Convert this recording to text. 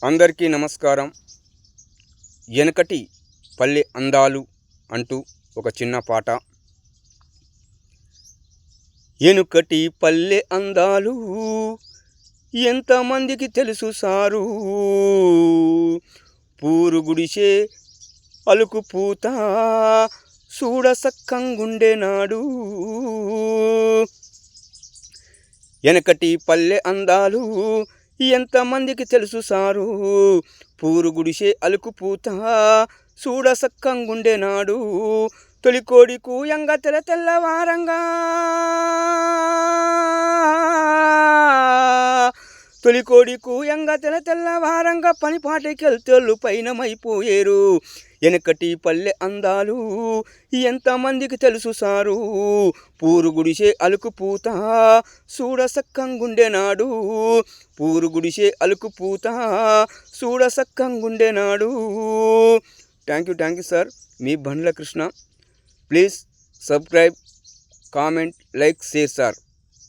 అందరికీ నమస్కారం. ఎనకటి పల్లె అందాలు అంటూ ఒక చిన్న పాట. ఎనుకటి పల్లె అందాలు ఎంతమందికి తెలుసు సారు, పూరు గుడిసే అలుకు పూత చూడ సక్కంగుండే నాడు. ఎనకటి పల్లె అందాలు ఎంతమందికి తెలుసు సారు, పూరు గుడిసే అలుకు పూత చూడ సక్కంగుండే నాడు. తొలికోడి కూయంగా తెల్లవారంగా, తొలికోడి కూయంగా తెల్లవారంగా పనిపాటికెళ్తేళ్ళు పైనమైపోయేరు. ఎనకటి పల్లె అందాలు ఎంతమందికి తెలుసు సారు, పూరు గుడిసే అలుకు పూత చూడ సక్కంగుండే నాడు. పూరు గుడిసే అలుకు పూత చూడ సక్కంగుండే నాడు. Thank you sir. Me Bandla Krishna. Please subscribe, comment, like, share sir.